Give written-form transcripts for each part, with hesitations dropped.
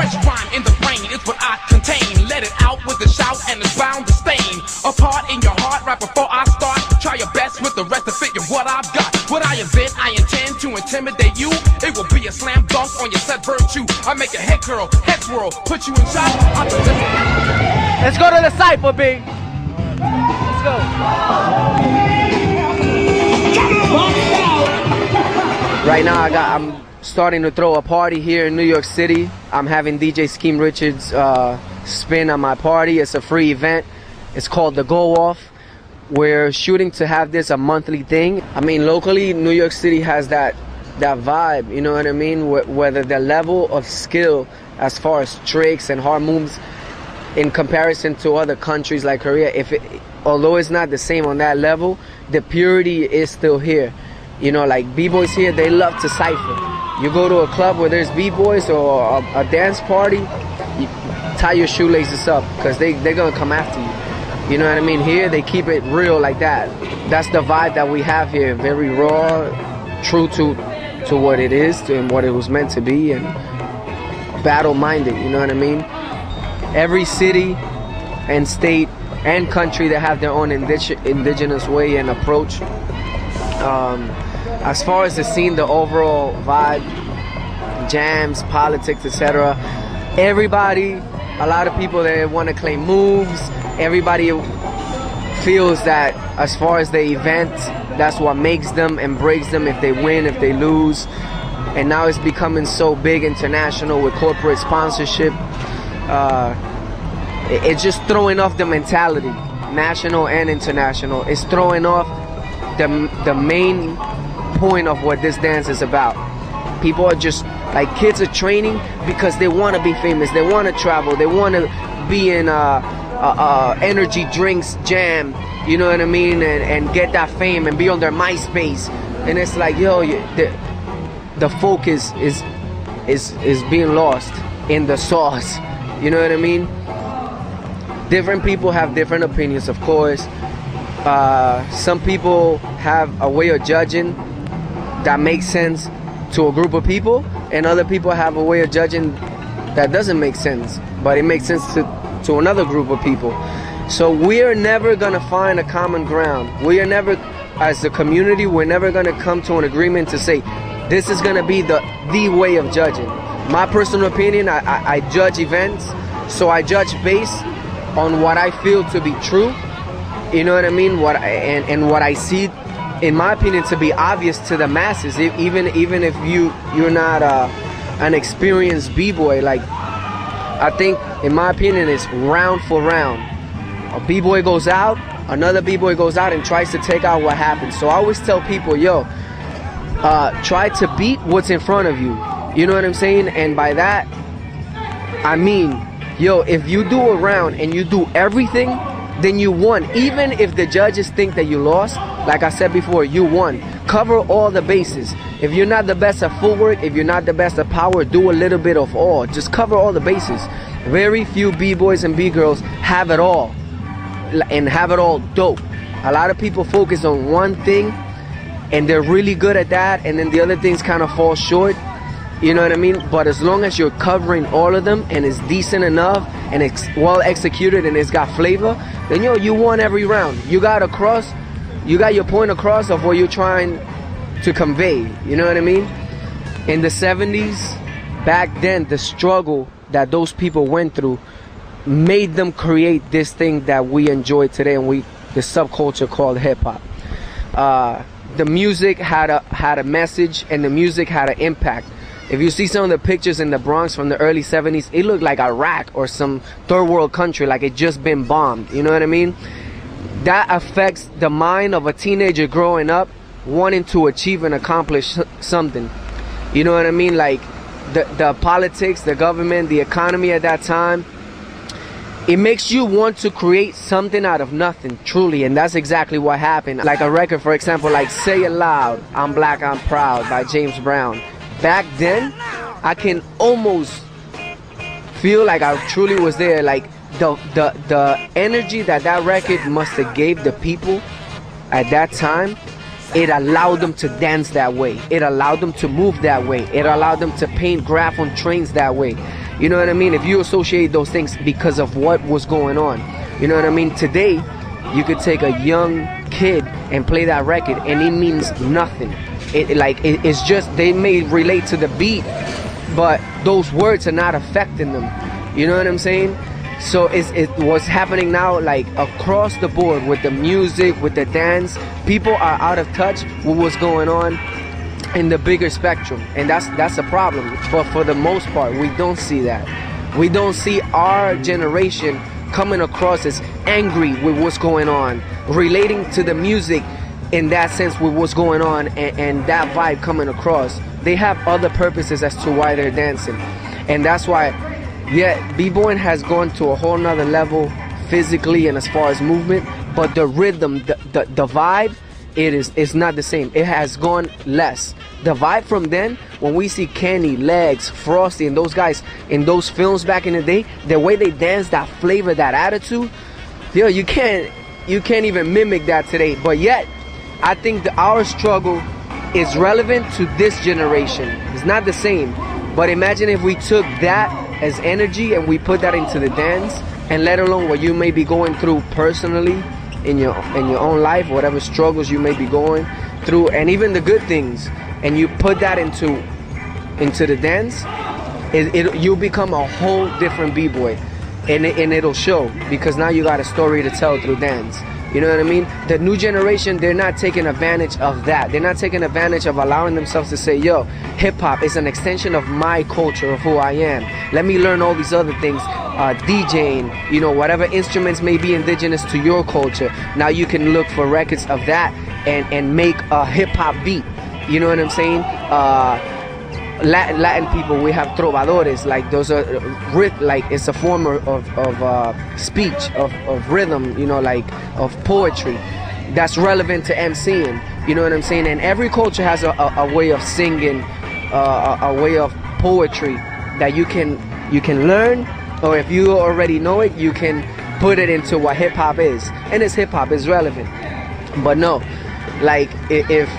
fresh rhyme in the brain is what I contain. Let it out with a shout and it's bound to stain a part in your heart right before I start. Try your best with the rest to figure what I've got. What I invent, I intend to intimidate you. It will be a slam dunk on your set virtue. I make a head curl, head swirl, put you in shock. Let's go to the cypher, B. Let's go. Right now I'm starting to throw a party here in New York City. I'm having DJ Scheme Richards spin on my party. It's a free event. It's called the Go Off. We're shooting to have this a monthly thing. I mean, locally, New York City has that vibe, you know what I mean? Whether the level of skill as far as tricks and hard moves in comparison to other countries like Korea, although it's not the same on that level, the purity is still here. You know, like B-boys here, they love to cypher. You go to a club where there's B-boys or a dance party, you tie your shoelaces up because they're gonna come after you. You know what I mean? Here, they keep it real like that. That's the vibe that we have here. Very raw, true to what it is and what it was meant to be, and battle-minded, you know what I mean? Every city and state and country that have their own indigenous way and approach. As far as the scene, the overall vibe, jams, politics, etc. Everybody, a lot of people that want to claim moves. Everybody feels that as far as the event, that's what makes them and breaks them, if they win, if they lose. And now it's becoming so big international with corporate sponsorship. It's just throwing off the mentality, national and international. It's throwing off the main point of what this dance is about. People are just, like, kids are training because they want to be famous, they want to travel, they want to be in energy drinks jam, you know what I mean, and get that fame and be on their MySpace. And it's like, yo, the focus is being lost in the sauce, you know what I mean? Different people have different opinions, of course. Some people have a way of judging that makes sense to a group of people, and other people have a way of judging that doesn't make sense, but it makes sense to another group of people. So we're never gonna find a common ground. We are never, as a community, we're never gonna come to an agreement to say this is gonna be the way of judging. My personal opinion, I judge events, so I judge based on what I feel to be true. You know what I mean? And what I see, in my opinion, to be obvious to the masses. Even if you're not an experienced b-boy, like, I think, in my opinion, it's round for round. A b-boy goes out, another b-boy goes out and tries to take out what happened. So I always tell people, yo, try to beat what's in front of you. You know what I'm saying? And by that, I mean, yo, if you do a round and you do everything, then you won. Even if the judges think that you lost, like I said before, you won. Cover all the bases. If you're not the best at footwork, if you're not the best at power, do a little bit of all. Just cover all the bases. Very few b-boys and b-girls have it all, and have it all dope. A lot of people focus on one thing and they're really good at that, and then the other things kind of fall short. You know what I mean? But as long as you're covering all of them and it's decent enough and it's well executed and it's got flavor, then yo, you won every round. You got your point across of what you're trying to convey. You know what I mean? In the 70s, back then, the struggle that those people went through made them create this thing that we enjoy today, and the subculture called hip-hop. The music had a message, and the music had an impact. If you see some of the pictures in the Bronx from the early 70s, it looked like Iraq or some third world country, like it just been bombed. You know what I mean? That affects the mind of a teenager growing up, wanting to achieve and accomplish something. You know what I mean? Like the politics, the government, the economy at that time, it makes you want to create something out of nothing, truly. And that's exactly what happened. Like a record, for example, like Say It Loud, I'm Black, I'm Proud by James Brown. Back then, I can almost feel like I truly was there. Like the energy that record must have gave the people at that time, it allowed them to dance that way. It allowed them to move that way. It allowed them to paint graph on trains that way. You know what I mean? If you associate those things because of what was going on, you know what I mean? Today, you could take a young kid and play that record, and it means nothing. It's just, they may relate to the beat, but those words are not affecting them. You know what I'm saying? So it what's happening now, like across the board with the music, with the dance, people are out of touch with what's going on in the bigger spectrum, and that's a problem. But for the most part, we don't see that. We don't see our generation coming across as angry with what's going on, relating to the music in that sense with what's going on, and that vibe coming across. They have other purposes as to why they're dancing, and that's why, yeah, b-boying has gone to a whole nother level physically and as far as movement, but the rhythm, the vibe, it's not the same. It has gone less. The vibe from then, when we see Kenny, Legs, Frosty, and those guys in those films back in the day, the way they dance, that flavor, that attitude, yo, you can't even mimic that today. But yet, I think our struggle is relevant to this generation. It's not the same. But imagine if we took that as energy and we put that into the dance, and let alone what you may be going through personally in your own life, whatever struggles you may be going through, and even the good things, and you put that into the dance, you'll become a whole different b-boy, and it'll show, because now you got a story to tell through dance. You know what I mean? The new generation, they're not taking advantage of that. They're not taking advantage of allowing themselves to say, yo, hip-hop is an extension of my culture, of who I am. Let me learn all these other things. DJing, you know, whatever instruments may be indigenous to your culture. Now you can look for records of that and make a hip-hop beat. You know what I'm saying? Latin people, we have trovadores, like those are like, it's a form of speech, of rhythm, you know, like of poetry that's relevant to MCing. You know what I'm saying? And every culture has a way of singing, a way of poetry that you can learn, or if you already know it, you can put it into what hip hop is, and it's hip hop is relevant. But no, like if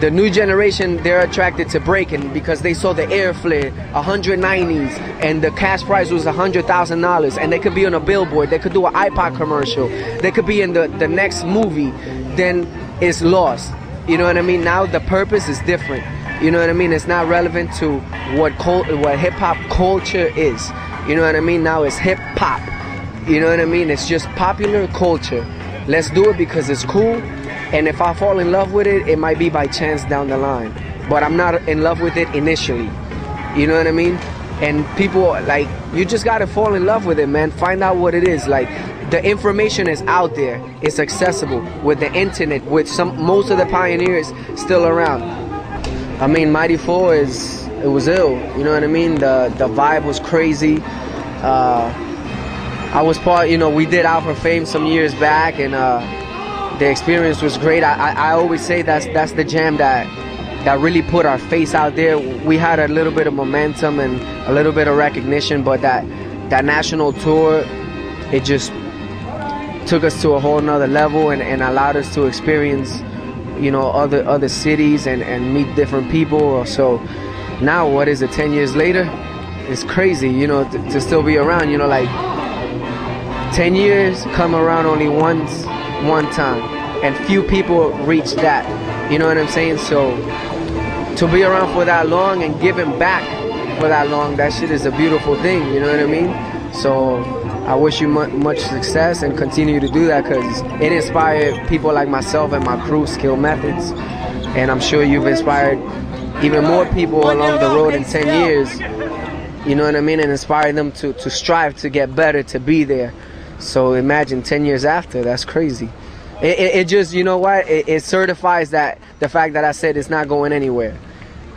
the new generation, they're attracted to breaking because they saw the air flare 190s and the cash prize was $100,000, and they could be on a billboard, they could do an iPod commercial, they could be in the next movie, then it's lost. You know what I mean? Now the purpose is different. You know what I mean? It's not relevant to what hip-hop culture is. You know what I mean? Now it's hip-hop. You know what I mean? It's just popular culture. Let's do it because it's cool. And if I fall in love with it, it might be by chance down the line. But I'm not in love with it initially. You know what I mean? And people, like, you just gotta fall in love with it, man. Find out what it is. Like, the information is out there. It's accessible with the internet, with most of the pioneers still around. I mean, Mighty 4 it was ill. You know what I mean? The vibe was crazy. I was part, you know, we did Alpha Fame some years back, and the experience was great. I always say that's the jam that really put our face out there. We had a little bit of momentum and a little bit of recognition, but that national tour, it just took us to a whole nother level and allowed us to experience, you know, other cities and meet different people. So now, what is it, 10 years later? It's crazy, you know, to still be around. You know, like 10 years come around only one time, and few people reach that. You know what I'm saying? So to be around for that long and giving back for that long, that shit is a beautiful thing. You know what I mean? So I wish you much success and continue to do that, because it inspired people like myself and my crew, Skill Methods, and I'm sure you've inspired even more people along the road in 10 years. You know what I mean? And inspire them to strive to get better, to be there. So imagine 10 years after. That's crazy. It just, you know what? It certifies that the fact that I said it's not going anywhere.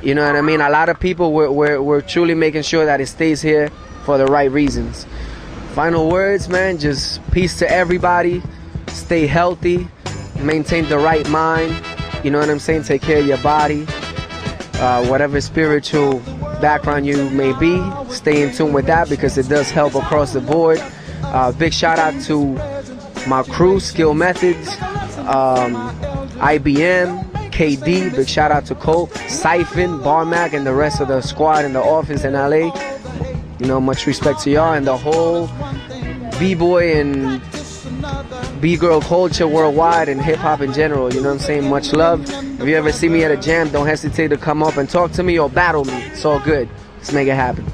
You know what I mean? A lot of people we're truly making sure that it stays here for the right reasons. Final words, man. Just peace to everybody. Stay healthy. Maintain the right mind. You know what I'm saying? Take care of your body. Whatever spiritual background you may be, stay in tune with that, because it does help across the board. Big shout out to my crew, Skill Methods, IBM, KD, big shout out to Coke, Siphon, Barmac, and the rest of the squad in the office in LA. You know, much respect to y'all and the whole b-boy and b-girl culture worldwide and hip-hop in general. You know what I'm saying? Much love. If you ever see me at a jam, don't hesitate to come up and talk to me or battle me. It's all good. Let's make it happen.